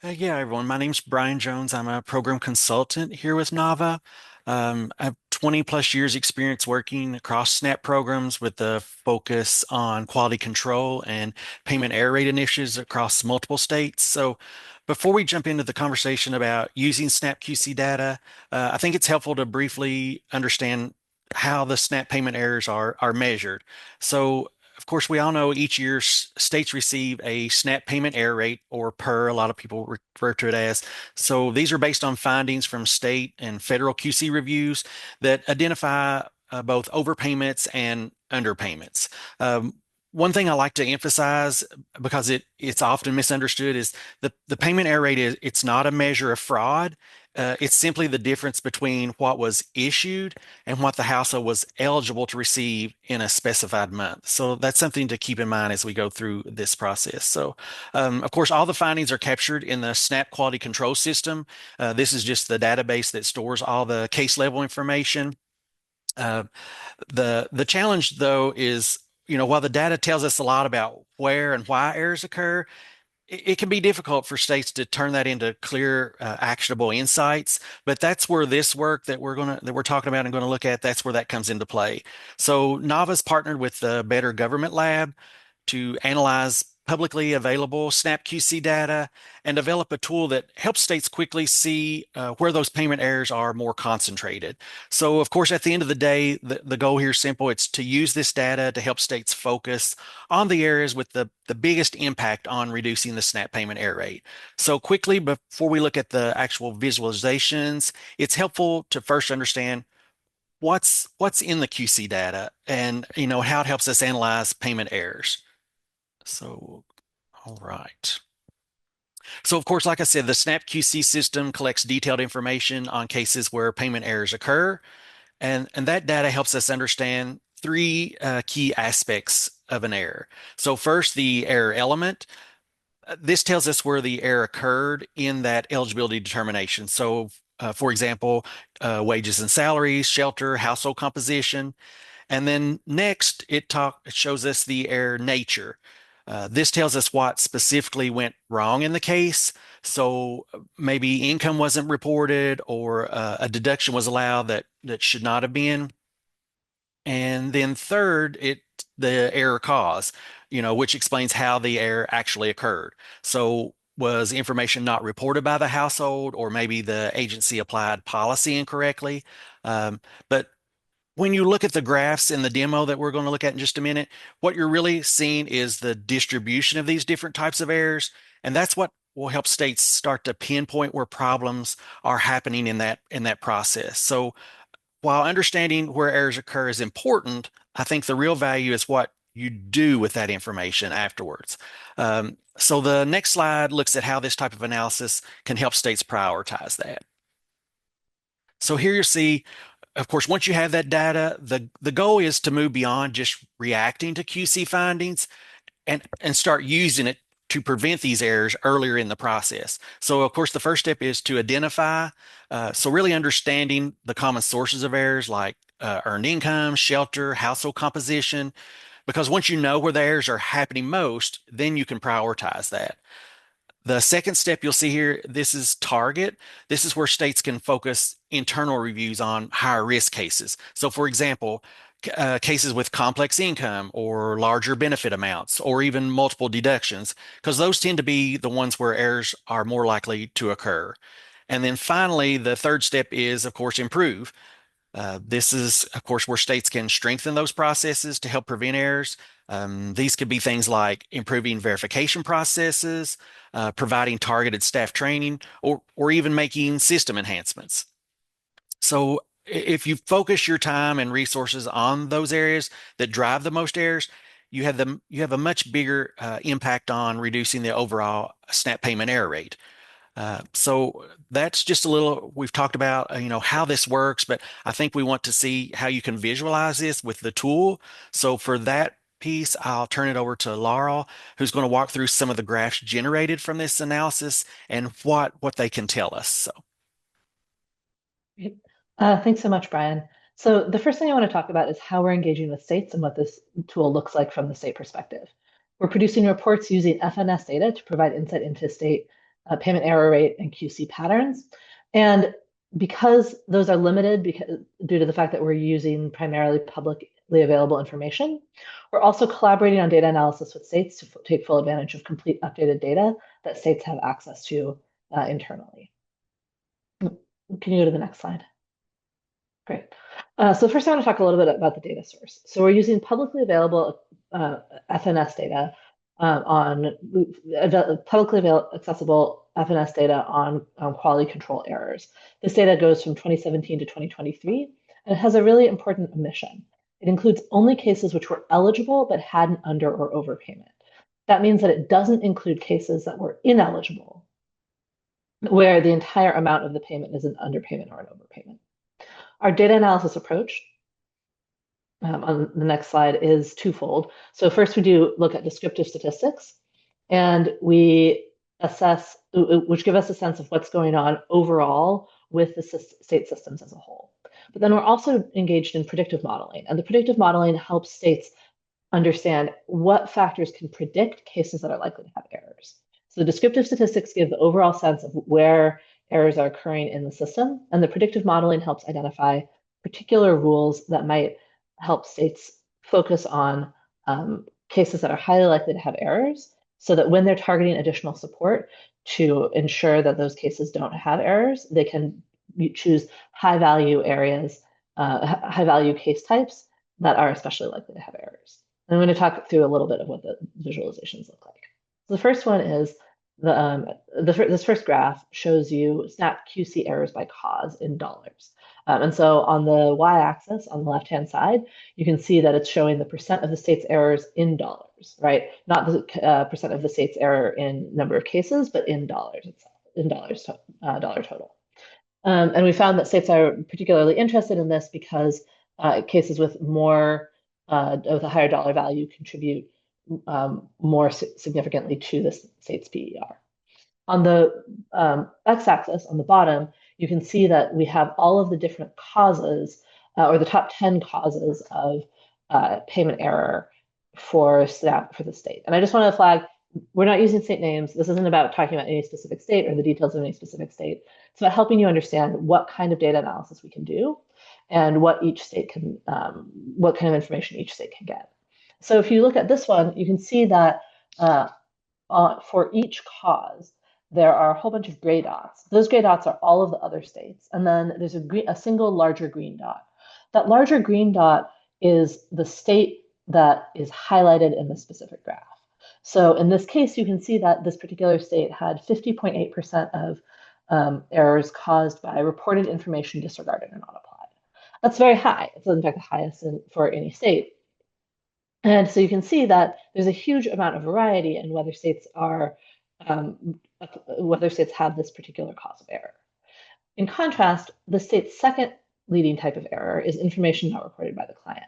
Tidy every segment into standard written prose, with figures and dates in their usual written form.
Yeah, everyone. My name's Brian Jones. I'm a program consultant here with Nava. I have 20 plus years experience working across SNAP programs with the focus on quality control and payment error rate initiatives across multiple states. So before we jump into the conversation about using SNAP QC data, I think it's helpful to briefly understand how the SNAP payment errors are measured. So of course, we all know each year states receive a SNAP payment error rate, or PER, a lot of people refer to it as. So these are based on findings from state and federal QC reviews that identify both overpayments and underpayments. Um, One thing I like to emphasize, because it's often misunderstood, is the payment error rate it's not a measure of fraud. It's simply the difference between what was issued and what the household was eligible to receive in a specified month. So that's something to keep in mind as we go through this process. So, of course, all the findings are captured in the SNAP quality control system. This is just the database that stores all the case level information. Uh, the challenge, though, is while the data tells us a lot about where and why errors occur, it can be difficult for states to turn that into clear, actionable insights. But that's where this work that we're talking about and going to look at, that's where that comes into play. So Nava's partnered with the Better Government Lab to analyze publicly available SNAP QC data and develop a tool that helps states quickly see where those payment errors are more concentrated. So, of course, at the end of the day, the goal here is simple. It's to use this data to help states focus on the areas with the biggest impact on reducing the SNAP payment error rate. So, quickly, before we look at the actual visualizations, it's helpful to first understand what's in the QC data and how it helps us analyze payment errors. So, all right. So, of course, like I said, the SNAP QC system collects detailed information on cases where payment errors occur, and that data helps us understand three key aspects of an error. So, first, the error element. This tells us where the error occurred in that eligibility determination. So, for example, wages and salaries, shelter, household composition. And then next, it shows us the error nature. This tells us what specifically went wrong in the case. So maybe income wasn't reported, or a deduction was allowed that should not have been. And then third, the error cause, which explains how the error actually occurred. So was information not reported by the household, or maybe the agency applied policy incorrectly? But when you look at the graphs in the demo that we're going to look at in just a minute, what you're really seeing is the distribution of these different types of errors, and that's what will help states start to pinpoint where problems are happening in that process. So while understanding where errors occur is important, I think the real value is what you do with that information afterwards. So the next slide looks at how this type of analysis can help states prioritize that. So here you see, of course, once you have that data, the goal is to move beyond just reacting to QC findings and start using it to prevent these errors earlier in the process. So, of course, the first step is to identify. So, really understanding the common sources of errors like earned income, shelter, household composition, because once you know where the errors are happening most, then you can prioritize that. The second step you'll see here, this is target. This is where states can focus internal reviews on higher risk cases. So, for example, cases with complex income or larger benefit amounts or even multiple deductions, because those tend to be the ones where errors are more likely to occur. And then finally, the third step is, of course, improve. This is, of course, where states can strengthen those processes to help prevent errors. These could be things like improving verification processes, providing targeted staff training, or even making system enhancements. So if you focus your time and resources on those areas that drive the most errors, you have a much bigger impact on reducing the overall SNAP payment error rate. So that's just a little, we've talked about, how this works, but I think we want to see how you can visualize this with the tool. So for that piece, I'll turn it over to Laurel, who's going to walk through some of the graphs generated from this analysis and what they can tell us. So. Great. Thanks so much, Brian. So the first thing I want to talk about is how we're engaging with states and what this tool looks like from the state perspective. We're producing reports using FNS data to provide insight into state payment error rate, and QC patterns. And because those are limited due to the fact that we're using primarily publicly available information, we're also collaborating on data analysis with states to take full advantage of complete updated data that states have access to internally. Can you go to the next slide? Great. So first I want to talk a little bit about the data source. So we're using publicly available FNS data on accessible FNS data on quality control errors. This data goes from 2017 to 2023, and it has a really important omission. It includes only cases which were eligible but had an under or overpayment. That means that it doesn't include cases that were ineligible, where the entire amount of the payment is an underpayment or an overpayment. Our data analysis approach on the next slide is twofold. So first we do look at descriptive statistics, and we assess, which give us a sense of what's going on overall with the state systems as a whole. But then we're also engaged in predictive modeling, and the predictive modeling helps states understand what factors can predict cases that are likely to have errors. So the descriptive statistics give the overall sense of where errors are occurring in the system, and the predictive modeling helps identify particular rules that might help states focus on cases that are highly likely to have errors, so that when they're targeting additional support to ensure that those cases don't have errors, they can choose high value areas, high value case types that are especially likely to have errors. And I'm going to talk through a little bit of what the visualizations look like. So the first one is this first graph shows you SNAP QC errors by cause in dollars. And so on the y-axis, on the left-hand side, you can see that it's showing the percent of the state's errors in dollars, right? Not the percent of the state's error in number of cases, but in dollars itself, in dollar total. And we found that states are particularly interested in this because cases with more with a higher dollar value contribute more significantly to the state's PER. On the x-axis, on the bottom, you can see that we have all of the different causes, or the top 10 causes of payment error for the state. And I just want to flag, we're not using state names. This isn't about talking about any specific state or the details of any specific state. It's about helping you understand what kind of data analysis we can do and what each state can, what kind of information each state can get. So if you look at this one, you can see that for each cause, there are a whole bunch of gray dots. Those gray dots are all of the other states. And then there's a single larger green dot. That larger green dot is the state that is highlighted in the specific graph. So in this case, you can see that this particular state had 50.8% of errors caused by reported information disregarded or not applied. That's very high. It's in fact the highest for any state. And so you can see that there's a huge amount of variety in whether states are whether states have this particular cause of error. In contrast, the state's second leading type of error is information not reported by the client.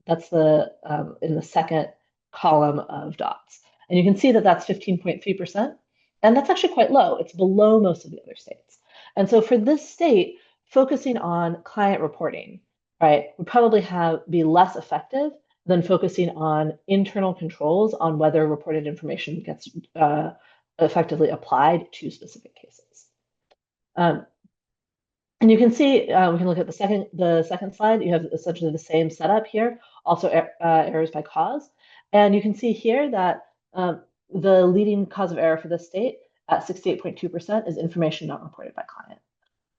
That's in the second column of dots. And you can see that that's 15.3%. And that's actually quite low. It's below most of the other states. And so for this state, focusing on client reporting, right, would probably be less effective than focusing on internal controls on whether reported information gets effectively applied to specific cases. And you can see, we can look at the second slide. You have essentially the same setup here, also errors by cause. And you can see here that the leading cause of error for this state at 68.2% is information not reported by client.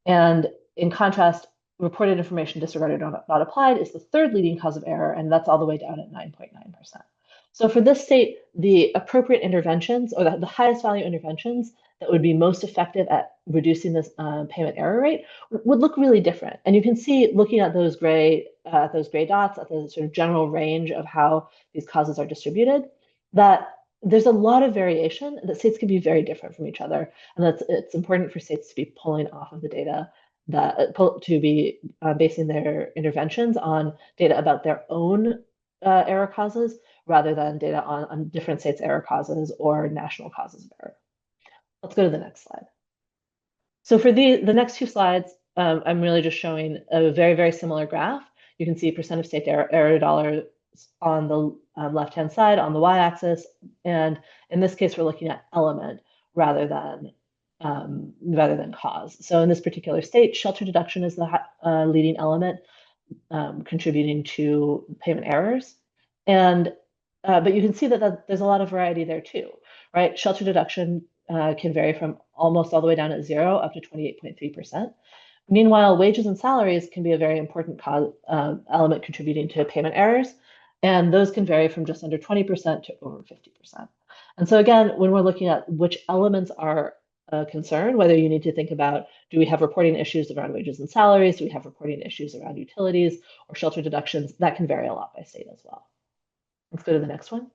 And in contrast, reported information disregarded or not applied is the third leading cause of error, and that's all the way down at 9.9%. So for this state, the appropriate interventions, or the highest value interventions that would be most effective at reducing this payment error rate would look really different. And you can see, looking at those gray dots, at the sort of general range of how these causes are distributed, that there's a lot of variation, that states can be very different from each other. And it's important for states to be pulling off of the data, to be basing their interventions on data about their own error causes, rather than data on different states' error causes or national causes of error. Let's go to the next slide. So for the next two slides, I'm really just showing a very, very similar graph. You can see percent of state error dollars on the left-hand side on the y-axis. And in this case, we're looking at element rather than rather than cause. So in this particular state, shelter deduction is the leading element contributing to payment errors. And but you can see that there's a lot of variety there too, right? Shelter deduction can vary from almost all the way down at 0 up to 28.3%. Meanwhile, wages and salaries can be a very important element contributing to payment errors, and those can vary from just under 20% to over 50%. And so again, when we're looking at which elements are a concern, whether you need to think about, do we have reporting issues around wages and salaries? Do we have reporting issues around utilities or shelter deductions? That can vary a lot by state as well. Let's go to the next one.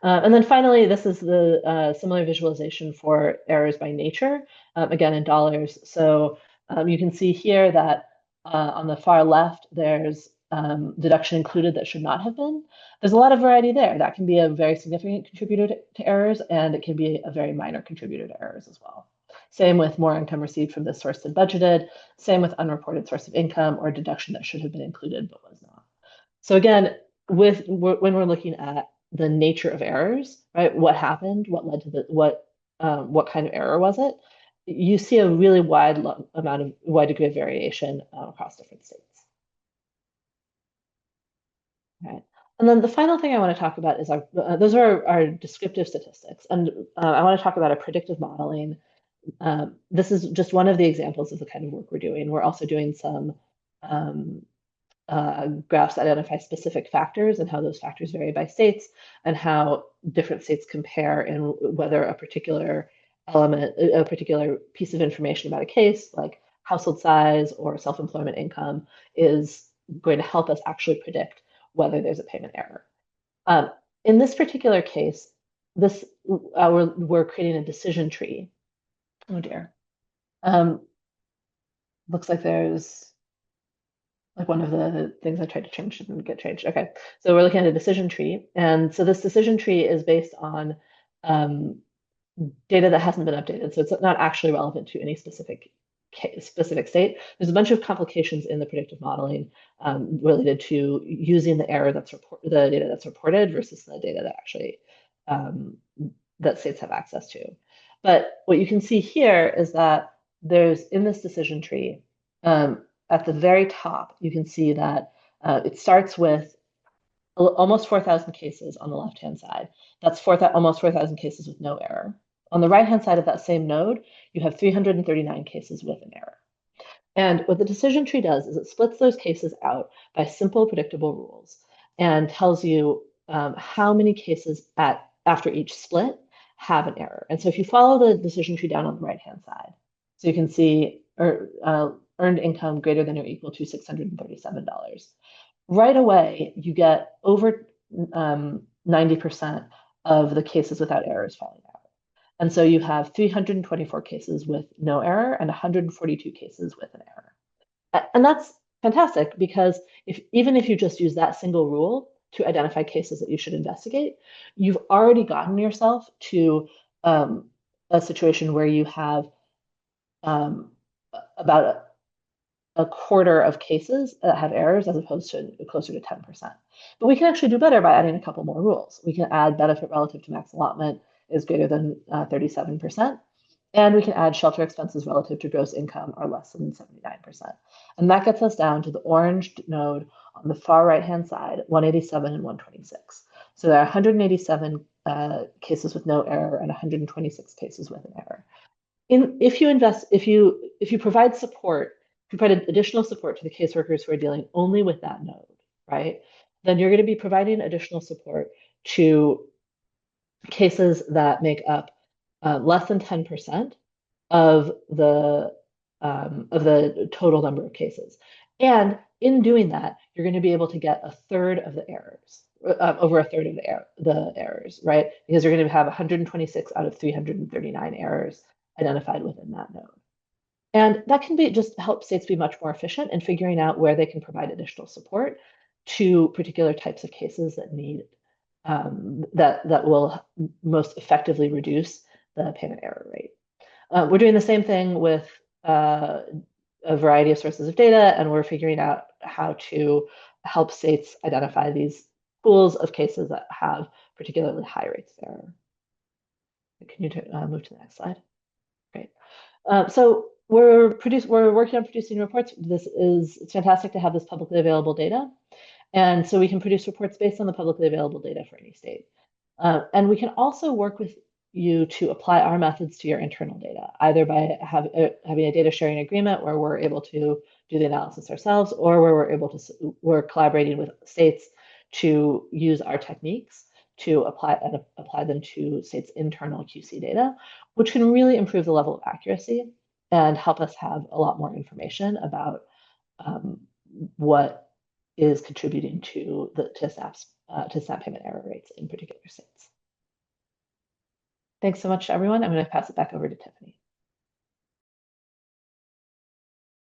And then finally, this is the similar visualization for errors by nature, again in dollars. So you can see here that on the far left, there's deduction included that should not have been. There's a lot of variety there. That can be a very significant contributor to errors, and it can be a very minor contributor to errors as well. Same with more income received from this source than budgeted. Same with unreported source of income or deduction that should have been included but was not. So again, when we're looking at the nature of errors, right? What happened? What led to what kind of error was it? You see a really wide degree of variation across different states. Right. And then the final thing I want to talk about is those are our descriptive statistics, and I want to talk about a predictive modeling. This is just one of the examples of the kind of work we're doing. We're also doing some graphs that identify specific factors and how those factors vary by states and how different states compare in whether a particular element, a particular piece of information about a case, like household size or self-employment income, is going to help us actually predict whether there's a payment error. In this particular case, we're creating a decision tree. Oh dear. Looks like there's like one of the things I tried to change didn't get changed. Okay, so we're looking at a decision tree. And so this decision tree is based on data that hasn't been updated. So it's not actually relevant to any specific state. There's a bunch of complications in the predictive modeling related to using the data that's reported versus the data that actually that states have access to. But what you can see here is that there's in this decision tree, at the very top, you can see that it starts with almost 4,000 cases on the left-hand side. That's almost 4,000 cases with no error. On the right-hand side of that same node, you have 339 cases with an error. And what the decision tree does is it splits those cases out by simple predictable rules and tells you how many cases after each split have an error. And so if you follow the decision tree down on the right-hand side, so you can see earned income greater than or equal to $637. Right away, you get over 90% of the cases without errors falling out. And so you have 324 cases with no error and 142 cases with an error. And that's fantastic because even if you just use that single rule to identify cases that you should investigate, you've already gotten yourself to a situation where you have about a quarter of cases that have errors as opposed to closer to 10%. But we can actually do better by adding a couple more rules. We can add benefit relative to max allotment is greater than 37%. And we can add shelter expenses relative to gross income are less than 79%. And that gets us down to the orange node on the far right-hand side, 187 and 126. So there are 187 cases with no error and 126 cases with an error. If you provide support, if you provide additional support to the caseworkers who are dealing only with that node, right, then you're going to be providing additional support to cases that make up less than 10% of the total number of cases. And in doing that, you're going to be able to get a third of the errors, over a third of the errors, right? Because you're going to have 126 out of 339 errors identified within that node. And that can just help states be much more efficient in figuring out where they can provide additional support to particular types of cases that need that will most effectively reduce the payment error rate. We're doing the same thing with a variety of sources of data, and we're figuring out how to help states identify these pools of cases that have particularly high rates of error. Can you move to the next slide? Great. So we're working on producing reports. It's fantastic to have this publicly available data. And so we can produce reports based on the publicly available data for any state. And we can also work with you to apply our methods to your internal data, either by having a data sharing agreement where we're able to do the analysis ourselves, or where we're collaborating with states to use our techniques to apply them to states' internal QC data, which can really improve the level of accuracy and help us have a lot more information about what is contributing to SNAP payment error rates in particular states. Thanks so much, everyone. I'm going to pass it back over to Tiffany.